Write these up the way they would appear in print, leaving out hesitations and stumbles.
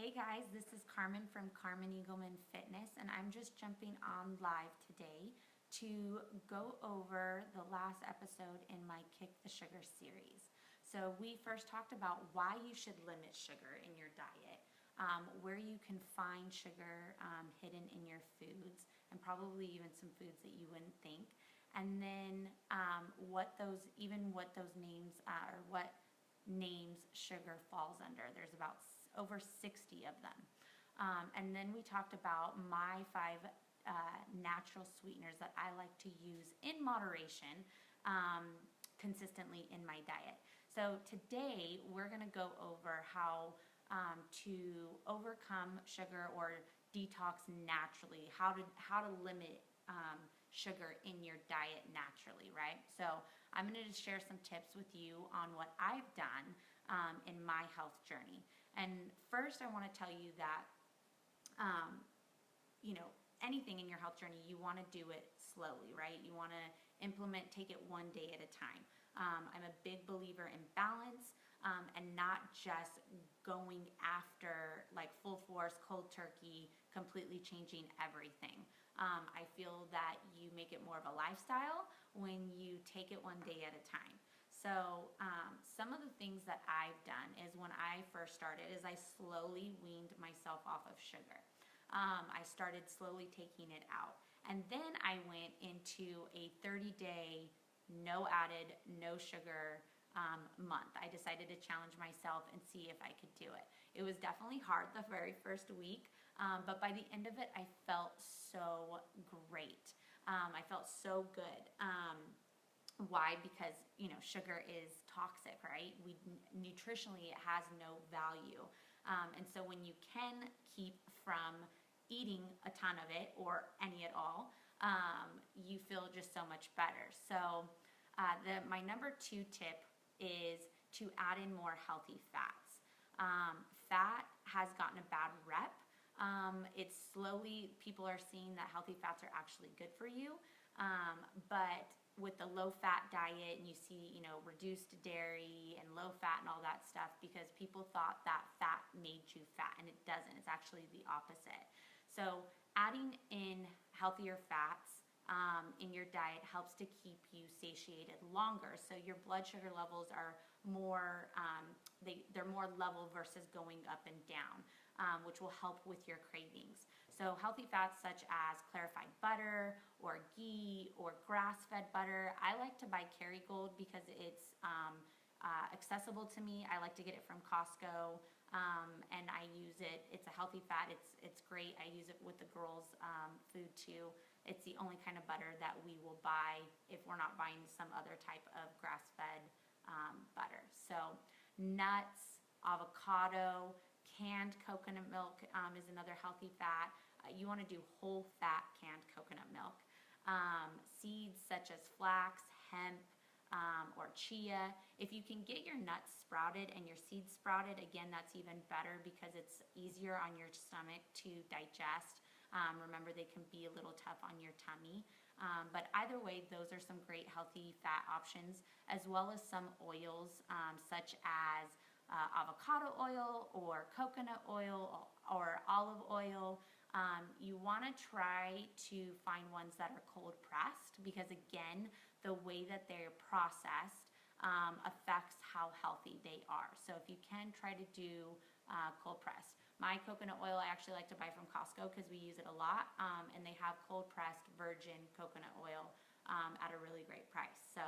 Hey guys, this is Carmen from Carmen Eagleman Fitness, and I'm just jumping on live today to go over the last episode in my Kick the Sugar series. So we first talked about why you should limit sugar in your diet, where you can find sugar hidden in your foods, and probably even some foods that you wouldn't think, and then what those names are, what names sugar falls under. There's about over 60 of them. And then we talked about my 5 natural sweeteners that I like to use in moderation consistently in my diet. So today we're going to go over how to overcome sugar or detox naturally, how to limit sugar in your diet naturally, right? So I'm going to just share some tips with you on what I've done in my health journey. And first I want to tell you that, anything in your health journey, you want to do it slowly, right? You want to take it one day at a time. I'm a big believer in balance and not just going after like full force, cold turkey, completely changing everything. I feel that you make it more of a lifestyle when you take it one day at a time. So some of the things that I've done is when I first started is I slowly weaned myself off of sugar. I started slowly taking it out. And then I went into a 30-day, no added, no sugar month. I decided to challenge myself and see if I could do it. It was definitely hard the very first week, but by the end of it, I felt so great. I felt so good. Why? Because, sugar is toxic, right? Nutritionally, it has no value. And so when you can keep from eating a ton of it or any at all, you feel just so much better. So my number 2 tip is to add in more healthy fats. Fat has gotten a bad rep. It's slowly, people are seeing that healthy fats are actually good for you. But with the low fat diet, and you see, reduced dairy and low fat and all that stuff, because people thought that fat made you fat, and it doesn't. It's actually the opposite. So adding in healthier fats in your diet helps to keep you satiated longer. So your blood sugar levels are more, they're more level versus going up and down, which will help with your cravings. So healthy fats such as clarified butter or ghee or grass-fed butter. I like to buy Kerrygold because it's accessible to me. I like to get it from Costco, and I use it. It's a healthy fat. It's great. I use it with the girls' food too. It's the only kind of butter that we will buy if we're not buying some other type of grass-fed butter. So nuts, avocado, canned coconut milk is another healthy fat. You want to do whole fat canned coconut milk. Seeds such as flax, hemp, or chia. If you can get your nuts sprouted and your seeds sprouted, again, that's even better because it's easier on your stomach to digest. Remember, they can be a little tough on your tummy. But either way, those are some great healthy fat options, as well as some oils such as avocado oil or coconut oil or olive oil. You want to try to find ones that are cold pressed because, again, the way that they're processed affects how healthy they are. So if you can, try to do cold pressed. My coconut oil I actually like to buy from Costco because we use it a lot, and they have cold pressed virgin coconut oil at a really great price. So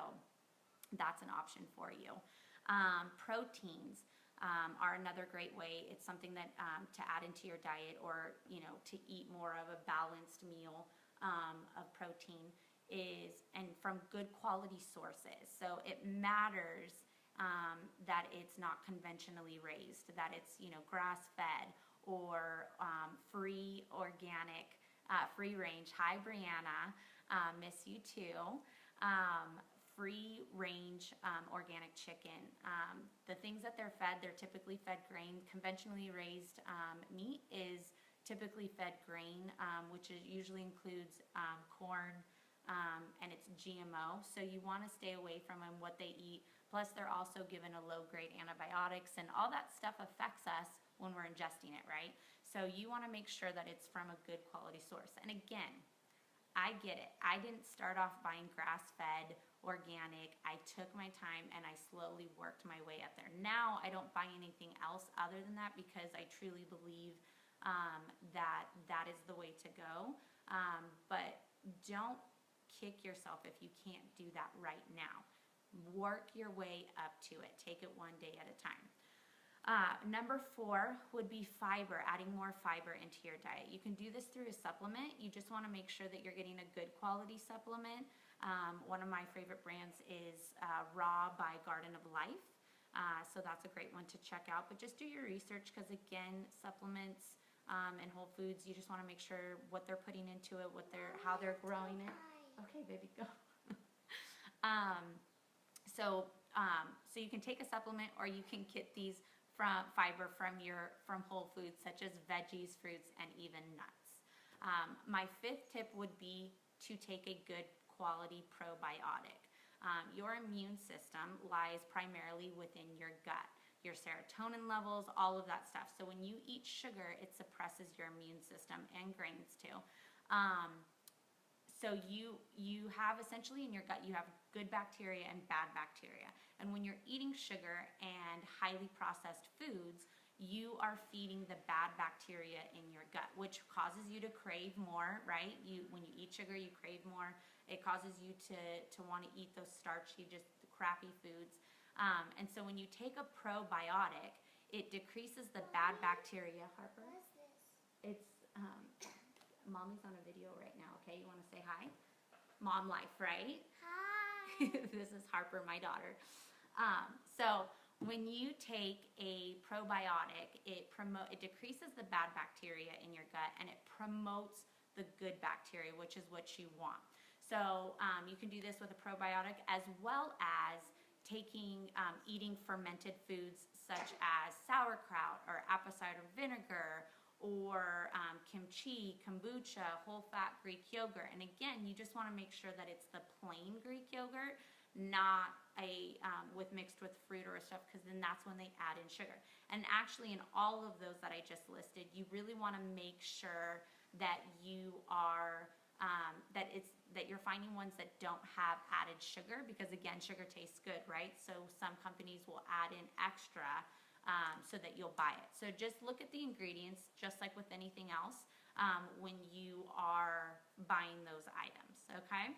that's an option for you. Proteins are another great way. It's something that to add into your diet, or to eat more of a balanced meal of protein and from good quality sources. So it matters that it's not conventionally raised, that it's grass-fed or free organic, free range. Hi Brianna, miss you too. Free range organic chicken. The things that they're fed, they're typically fed grain. Conventionally raised meat is typically fed grain, which usually includes corn, and it's GMO. So you want to stay away from them. What they eat Plus, they're also given a low-grade antibiotics, and all that stuff affects us when we're ingesting it, right? So you want to make sure that it's from a good quality source. And again, I get it. I didn't start off buying grass-fed, organic. I took my time and I slowly worked my way up there. Now I don't buy anything else other than that because I truly believe that that is the way to go. But don't kick yourself if you can't do that right now. Work your way up to it. Take it one day at a time. Number 4 would be fiber, adding more fiber into your diet. You can do this through a supplement. You just want to make sure that you're getting a good quality supplement. One of my favorite brands is Raw by Garden of Life. So that's a great one to check out. But just do your research because, again, supplements and Whole Foods, you just want to make sure what they're putting into it, how they're growing it. Okay, baby, go. So you can take a supplement or you can get these from fiber from Whole Foods, such as veggies, fruits, and even nuts. My 5th tip would be to take a good quality probiotic. Your immune system lies primarily within your gut, your serotonin levels, all of that stuff. So when you eat sugar, it suppresses your immune system and grains too. So you have essentially in your gut, you have good bacteria and bad bacteria. And when you're eating sugar and highly processed foods, you are feeding the bad bacteria in your gut, which causes you to crave more, right? When you eat sugar, you crave more. It causes you to want to eat those starchy, just crappy foods. And so when you take a probiotic, it decreases the bad bacteria. Harper? What is this? It's, Mommy's on a video right now, okay? You want to say hi? Mom life, right? Hi. This is Harper, my daughter. So when you take a probiotic, it decreases the bad bacteria in your gut and it promotes the good bacteria, which is what you want. So you can do this with a probiotic as well as eating fermented foods such as sauerkraut or apple cider vinegar or kimchi, kombucha, whole fat Greek yogurt. And again, you just want to make sure that it's the plain Greek yogurt, not mixed with fruit or stuff, because then that's when they add in sugar. And actually in all of those that I just listed, you really want to make sure that you are that you're finding ones that don't have added sugar, because again, sugar tastes good, right? So some companies will add in extra so that you'll buy it. So just look at the ingredients, just like with anything else, when you are buying those items, okay?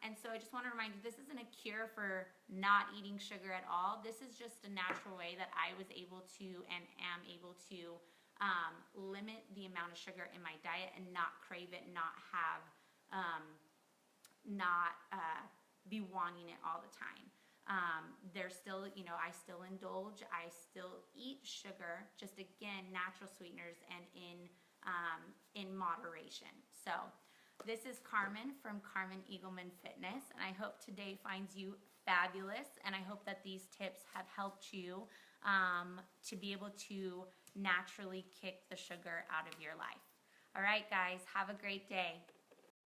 And so I just want to remind you, this isn't a cure for not eating sugar at all. This is just a natural way that I was able to and am able to limit the amount of sugar in my diet and not crave it, not be wanting it all the time. There's still, I still indulge, I still eat sugar, just again, natural sweeteners and in moderation. So this is Carmen from Carmen Eagleman Fitness, and I hope today finds you fabulous, and I hope that these tips have helped you to be able to naturally kick the sugar out of your life. All right, guys, have a great day.